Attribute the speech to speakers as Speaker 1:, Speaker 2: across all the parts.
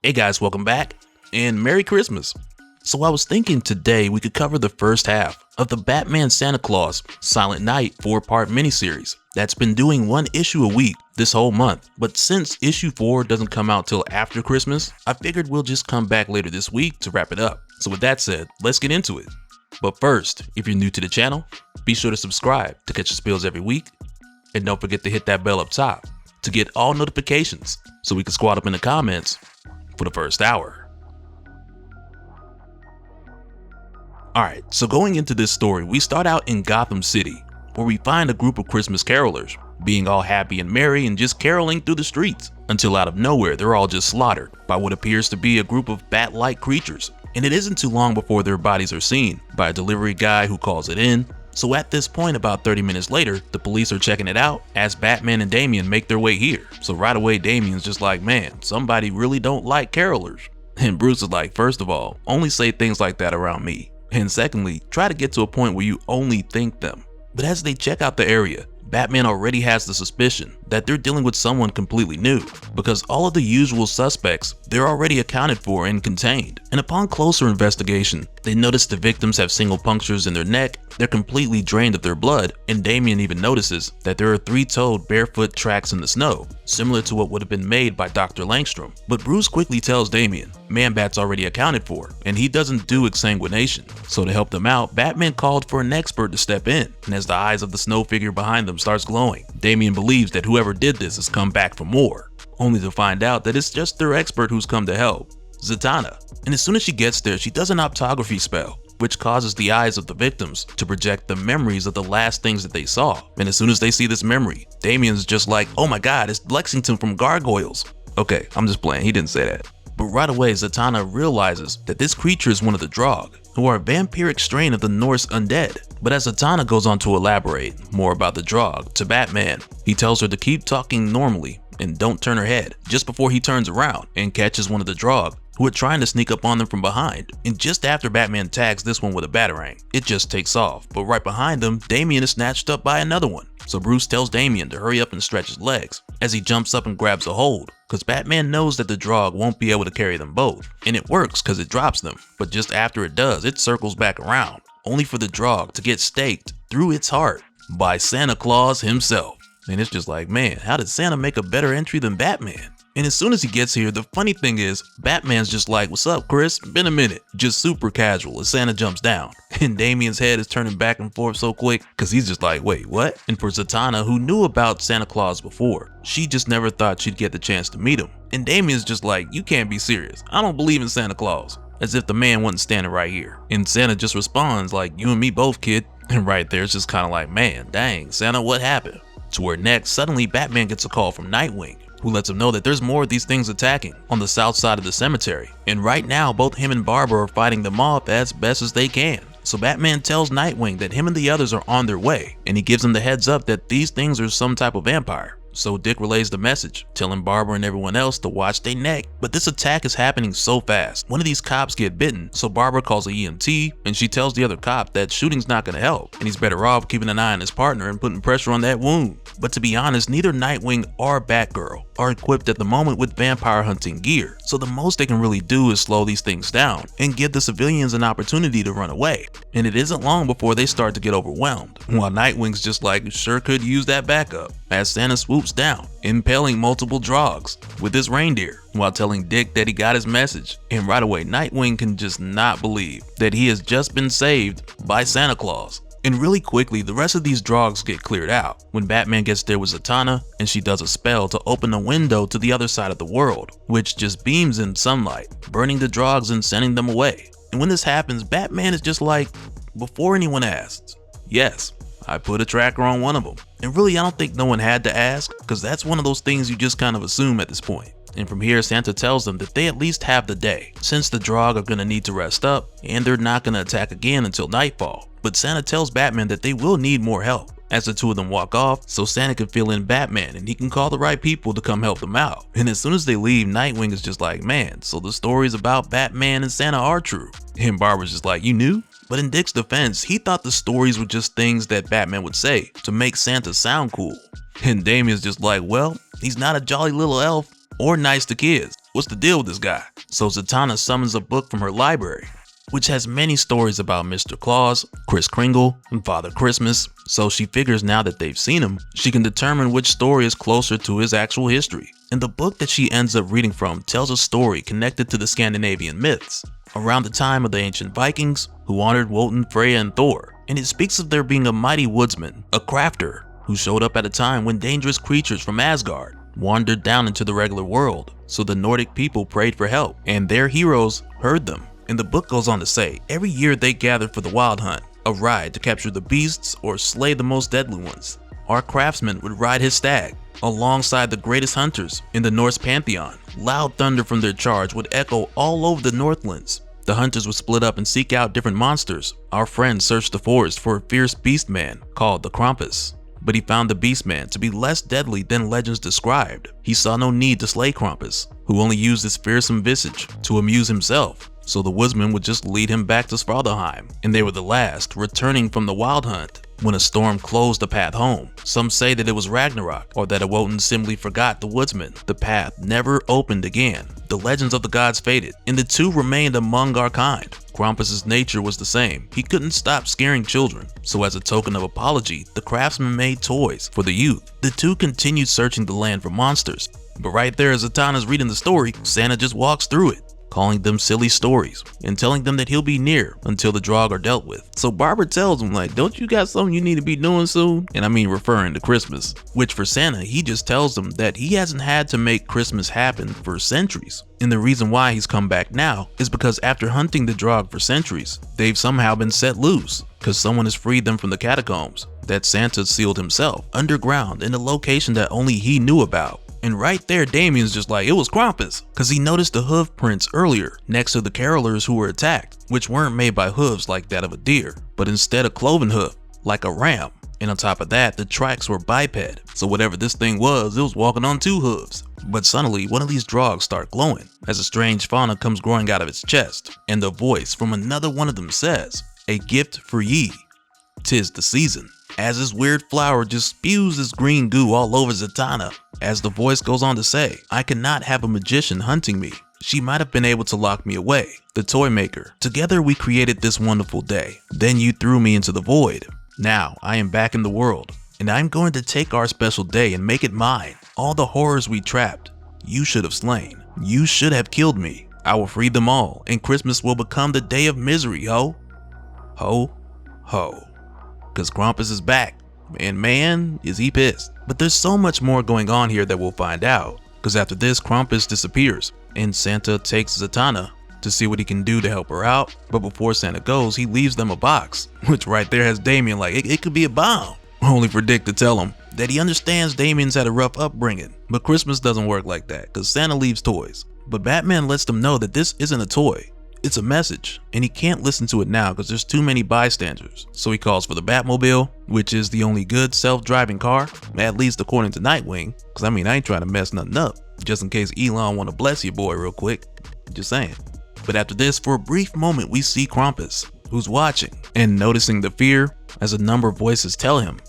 Speaker 1: Hey guys, welcome back, and Merry Christmas! So I was thinking today we could cover the first half of the Batman Santa Claus Silent Night 4-part miniseries that's been doing one issue a week this whole month, but since issue 4 doesn't come out till after Christmas, I figured we'll just come back later this week to wrap it up. So with that said, let's get into it. But first, if you're new to the channel, be sure to subscribe to catch the spills every week, and don't forget to hit that bell up top to get all notifications so we can squad up in the comments for the first hour. Alright, so going into this story, we start out in Gotham City, where we find a group of Christmas carolers, being all happy and merry and just caroling through the streets, until out of nowhere they're all just slaughtered by what appears to be a group of bat-like creatures, and it isn't too long before their bodies are seen by a delivery guy who calls it in. So at this point, about 30 minutes later, the police are checking it out as Batman and Damian make their way here. So right away, Damian's just like, man, somebody really don't like carolers. And Bruce is like, first of all, only say things like that around me. And secondly, try to get to a point where you only think them. But as they check out the area, Batman already has the suspicion that they're dealing with someone completely new, because all of the usual suspects, they're already accounted for and contained. And upon closer investigation, they notice the victims have single punctures in their neck, they're completely drained of their blood, and Damian even notices that there are 3-toed barefoot tracks in the snow, similar to what would have been made by Dr. Langstrom. But Bruce quickly tells Damian, Man-Bat's already accounted for, and he doesn't do exsanguination. So to help them out, Batman called for an expert to step in, and as the eyes of the snow figure behind them starts glowing, Damian believes that whoever did this has come back for more, only to find out that it's just their expert who's come to help, Zatanna. And as soon as she gets there, she does an optography spell, which causes the eyes of the victims to project the memories of the last things that they saw. And as soon as they see this memory, Damian's just like, oh my god, it's Lexington from Gargoyles. Okay, I'm just playing, he didn't say that. But right away, Zatanna realizes that this creature is one of the Drog, who are a vampiric strain of the Norse undead. But as Zatanna goes on to elaborate more about the Drog to Batman, he tells her to keep talking normally and don't turn her head, just before he turns around and catches one of the Drog who are trying to sneak up on them from behind. And just after Batman tags this one with a batarang, it just takes off, but right behind them, Damian is snatched up by another one. So Bruce tells Damian to hurry up and stretch his legs as he jumps up and grabs a hold, because Batman knows that the Drog won't be able to carry them both, and it works because it drops them. But just after it does, it circles back around, only for the Drog to get staked through its heart by Santa Claus himself. And it's just like, man, how did Santa make a better entry than Batman? And as soon as he gets here, the funny thing is, Batman's just like, what's up, Chris? Been a minute. Just super casual as Santa jumps down. And Damian's head is turning back and forth so quick, because he's just like, wait, what? And for Zatanna, who knew about Santa Claus before, she just never thought she'd get the chance to meet him. And Damian's just like, you can't be serious. I don't believe in Santa Claus. As if the man wasn't standing right here. And Santa just responds like, you and me both, kid. And right there, it's just kind of like, man, dang, Santa, what happened? To where next, suddenly Batman gets a call from Nightwing, who lets him know that there's more of these things attacking on the south side of the cemetery. And right now, both him and Barbara are fighting them off as best as they can. So Batman tells Nightwing that him and the others are on their way, and he gives him the heads up that these things are some type of vampire. So Dick relays the message, telling Barbara and everyone else to watch their neck. But this attack is happening so fast. One of these cops get bitten, so Barbara calls a EMT, and she tells the other cop that shooting's not gonna help, and he's better off keeping an eye on his partner and putting pressure on that wound. But to be honest, neither Nightwing or Batgirl are equipped at the moment with vampire hunting gear, so the most they can really do is slow these things down and give the civilians an opportunity to run away. And it isn't long before they start to get overwhelmed, while Nightwing's just like, sure could use that backup, as Santa swoops down, impaling multiple Drogs with his reindeer, while telling Dick that he got his message. And right away, Nightwing can just not believe that he has just been saved by Santa Claus. And really quickly, the rest of these Drogs get cleared out when Batman gets there with Zatanna, and she does a spell to open a window to the other side of the world, which just beams in sunlight, burning the Drogs and sending them away. And when this happens, Batman is just like, before anyone asks, yes, I put a tracker on one of them. And really, I don't think no one had to ask, because that's one of those things you just kind of assume at this point. And from here, Santa tells them that they at least have the day, since the Drog are gonna need to rest up, and they're not gonna attack again until nightfall. But Santa tells Batman that they will need more help, as the two of them walk off, so Santa can fill in Batman and he can call the right people to come help them out. And as soon as they leave, Nightwing is just like, man, so the stories about Batman and Santa are true. And Barbara's just like, you knew? But in Dick's defense, he thought the stories were just things that Batman would say to make Santa sound cool. And Damian's just like, well, he's not a jolly little elf or nice to kids. What's the deal with this guy? So Zatanna summons a book from her library, which has many stories about Mr. Claus, Kris Kringle, and Father Christmas, so she figures now that they've seen him, she can determine which story is closer to his actual history. And the book that she ends up reading from tells a story connected to the Scandinavian myths, around the time of the ancient Vikings, who honored Wotan, Freya, and Thor. And it speaks of there being a mighty woodsman, a crafter, who showed up at a time when dangerous creatures from Asgard wandered down into the regular world, so the Nordic people prayed for help, and their heroes heard them. And the book goes on to say, every year they gathered for the wild hunt, a ride to capture the beasts or slay the most deadly ones. Our craftsman would ride his stag, alongside the greatest hunters in the Norse pantheon. Loud thunder from their charge would echo all over the Northlands. The hunters would split up and seek out different monsters. Our friend searched the forest for a fierce beast man called the Krampus, but he found the beast man to be less deadly than legends described. He saw no need to slay Krampus, who only used his fearsome visage to amuse himself. So the woodsman would just lead him back to Svartalheim, and they were the last, returning from the wild hunt, when a storm closed the path home. Some say that it was Ragnarok, or that Wotan simply forgot the woodsman. The path never opened again. The legends of the gods faded, and the two remained among our kind. Krampus's nature was the same. He couldn't stop scaring children, so as a token of apology, the craftsman made toys for the youth. The two continued searching the land for monsters, but right there as Zatanna's reading the story, Santa just walks through it, calling them silly stories and telling them that he'll be near until the Draug are dealt with. So Barbara tells him, like, don't you got something you need to be doing soon? And I mean referring to Christmas, which for Santa, he just tells them that he hasn't had to make Christmas happen for centuries. And the reason why he's come back now is because after hunting the Draug for centuries, they've somehow been set loose because someone has freed them from the catacombs that Santa sealed himself underground in a location that only he knew about. And right there, Damien's just like, it was Krampus, because he noticed the hoof prints earlier next to the carolers who were attacked, which weren't made by hooves like that of a deer, but instead a cloven hoof, like a ram. And on top of that, the tracks were biped, so whatever this thing was, it was walking on two hooves. But suddenly, one of these Draugs start glowing, as a strange fauna comes growing out of its chest, and the voice from another one of them says, "A gift for ye, 'tis the season." As this weird flower just spews this green goo all over Zatanna. As the voice goes on to say, I cannot have a magician hunting me. She might have been able to lock me away, the toy maker. Together we created this wonderful day. Then you threw me into the void. Now I am back in the world, and I'm going to take our special day and make it mine. All the horrors we trapped, you should have slain. You should have killed me. I will free them all, and Christmas will become the day of misery, ho. Ho, ho. Cause Krampus is back, and man, is he pissed. But there's so much more going on here that we'll find out, cause after this Krampus disappears, and Santa takes Zatanna to see what he can do to help her out. But before Santa goes, he leaves them a box, which right there has Damien like, it could be a bomb. Only for Dick to tell him that he understands Damien's had a rough upbringing, but Christmas doesn't work like that, cause Santa leaves toys. But Batman lets them know that this isn't a toy. It's a message, and he can't listen to it now because there's too many bystanders. So he calls for the Batmobile, which is the only good self-driving car, at least according to Nightwing, because I mean, I ain't trying to mess nothing up, just in case Elon want to bless your boy real quick, just saying. But after this, for a brief moment, we see Krampus, who's watching and noticing the fear as a number of voices tell him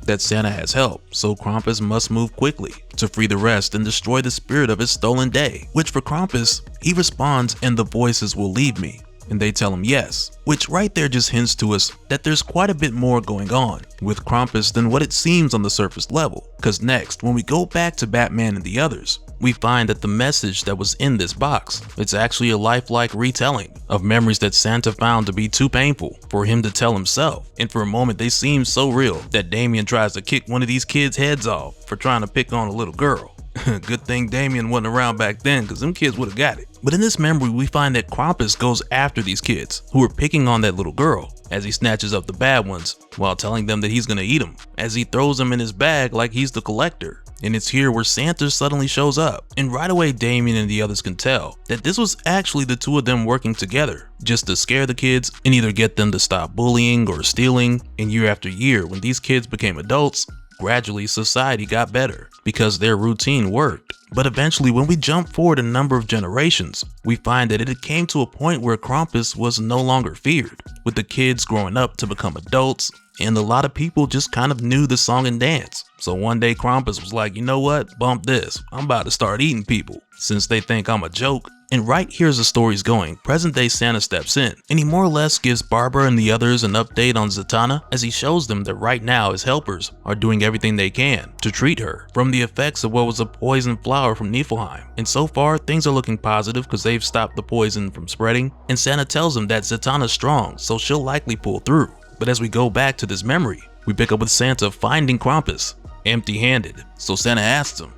Speaker 1: that Santa has help, so Krampus must move quickly to free the rest and destroy the spirit of his stolen day. Which for Krampus, he responds, and the voices will leave me. And they tell him yes, which right there just hints to us that there's quite a bit more going on with Krampus than what it seems on the surface level. Cause next, when we go back to Batman and the others, we find that the message that was in this box, it's actually a lifelike retelling of memories that Santa found to be too painful for him to tell himself. And for a moment, they seem so real that Damien tries to kick one of these kids' heads off for trying to pick on a little girl. Good thing Damien wasn't around back then, cause them kids would have got it. But in this memory, we find that Krampus goes after these kids who are picking on that little girl as he snatches up the bad ones while telling them that he's gonna eat them, as he throws them in his bag like he's the collector. And it's here where Santa suddenly shows up, and right away Damien and the others can tell that this was actually the two of them working together just to scare the kids and either get them to stop bullying or stealing. And year after year, when these kids became adults, gradually society got better because their routine worked. But eventually, when we jump forward a number of generations, we find that it came to a point where Krampus was no longer feared, with the kids growing up to become adults and a lot of people just kind of knew the song and dance. So one day Krampus was like, you know what, bump this, I'm about to start eating people, since they think I'm a joke. And right here's the story's going. Present day Santa steps in, and he more or less gives Barbara and the others an update on Zatanna, as he shows them that right now his helpers are doing everything they can to treat her from the effects of what was a poison flower from Niflheim. And so far things are looking positive because they've stopped the poison from spreading, and Santa tells them that Zatanna's strong, so she'll likely pull through. But as we go back to this memory, we pick up with Santa finding Krampus empty-handed. So Santa asks him,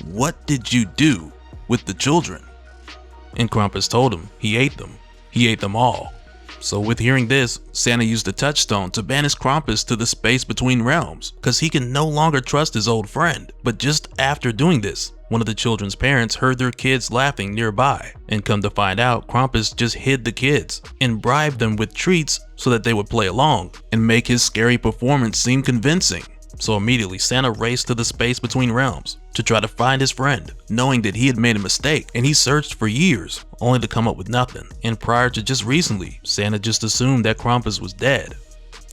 Speaker 1: what did you do with the children? And Krampus told him he ate them. He ate them all. So with hearing this, Santa used the touchstone to banish Krampus to the space between realms, because he can no longer trust his old friend. But just after doing this, one of the children's parents heard their kids laughing nearby, and come to find out, Krampus just hid the kids and bribed them with treats so that they would play along and make his scary performance seem convincing. So immediately Santa raced to the space between realms to try to find his friend, knowing that he had made a mistake, and he searched for years only to come up with nothing. And prior to just recently, Santa just assumed that Krampus was dead.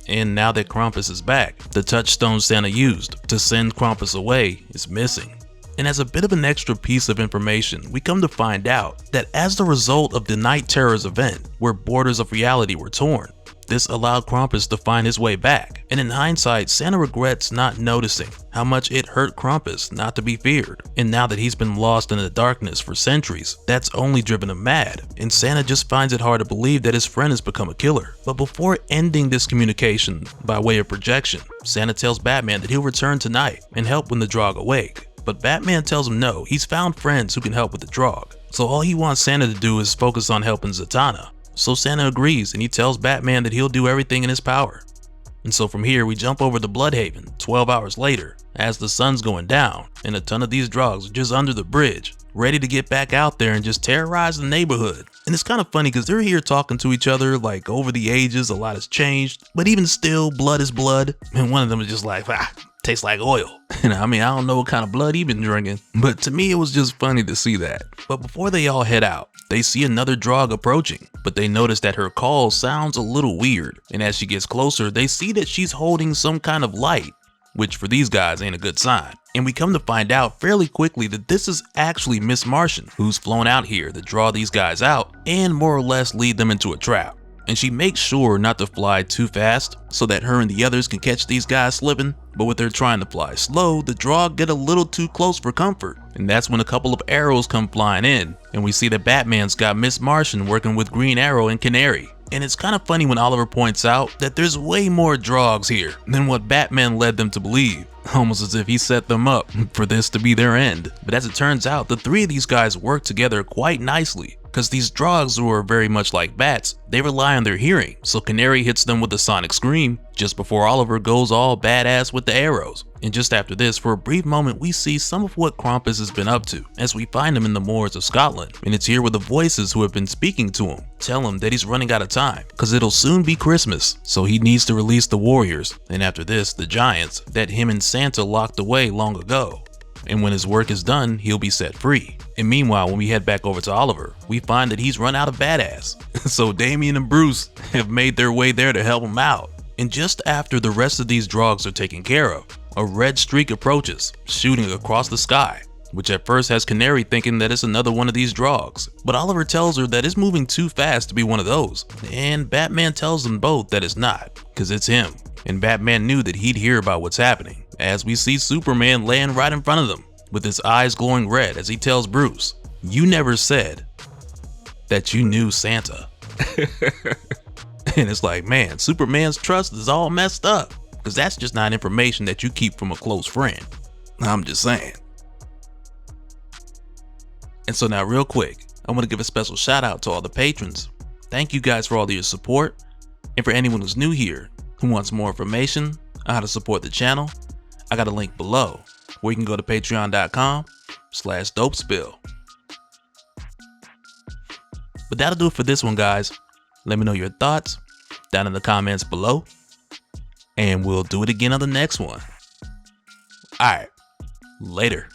Speaker 1: And now that Krampus is back, the touchstone Santa used to send Krampus away is missing. And as a bit of an extra piece of information, we come to find out that as the result of the Night Terrors event, where borders of reality were torn, this allowed Krampus to find his way back. And in hindsight, Santa regrets not noticing how much it hurt Krampus not to be feared. And now that he's been lost in the darkness for centuries, that's only driven him mad. And Santa just finds it hard to believe that his friend has become a killer. But before ending this communication by way of projection, Santa tells Batman that he'll return tonight and help when the Draug awake. But Batman tells him no, he's found friends who can help with the Draug. So all he wants Santa to do is focus on helping Zatanna. So Santa agrees, and he tells Batman that he'll do everything in his power. And so from here we jump over to Bloodhaven 12 hours later as the sun's going down, and a ton of these Draugs are just under the bridge, ready to get back out there and just terrorize the neighborhood. And it's kind of funny because they're here talking to each other like over the ages, a lot has changed, but even still, blood is blood. And one of them is just like, tastes like oil. And I mean, I don't know what kind of blood he been drinking, but to me it was just funny to see that. But before they all head out, they see another Draug approaching, but they notice that her call sounds a little weird. And as she gets closer, they see that she's holding some kind of light, which for these guys ain't a good sign. And we come to find out fairly quickly that this is actually Miss Martian, who's flown out here to draw these guys out and more or less lead them into a trap. And she makes sure not to fly too fast so that her and the others can catch these guys slipping. But with her trying to fly slow, the Draug get a little too close for comfort. And that's when a couple of arrows come flying in, and we see that Batman's got Miss Martian working with Green Arrow and Canary. And it's kind of funny when Oliver points out that there's way more Draugs here than what Batman led them to believe, almost as if he set them up for this to be their end. But as it turns out, the three of these guys work together quite nicely, because these Draugs, who are very much like bats, they rely on their hearing. So Canary hits them with a sonic scream just before Oliver goes all badass with the arrows. And just after this, for a brief moment, we see some of what Krampus has been up to as we find him in the moors of Scotland. And it's here where the voices who have been speaking to him tell him that he's running out of time because it'll soon be Christmas, so he needs to release the warriors, and after this, the giants that him and Santa locked away long ago. And when his work is done, he'll be set free. And meanwhile, when we head back over to Oliver, we find that he's run out of badass. So Damian and Bruce have made their way there to help him out. And just after the rest of these Draugs are taken care of, a red streak approaches, shooting across the sky, which at first has Canary thinking that it's another one of these Draugs. But Oliver tells her that it's moving too fast to be one of those. And Batman tells them both that it's not, because it's him. And Batman knew that he'd hear about what's happening, as we see Superman laying right in front of them, with his eyes glowing red as he tells Bruce, "You never said that you knew Santa." And it's like, man, Superman's trust is all messed up, because that's just not information that you keep from a close friend. I'm just saying. And so now real quick, I want to give a special shout out to all the patrons. Thank you guys for all of your support. And for anyone who's new here, who wants more information on how to support the channel, I got a link below where you can go to patreon.com/dopespill. But that'll do it for this one, guys. Let me know your thoughts down in the comments below, and we'll do it again on the next one. Alright, later.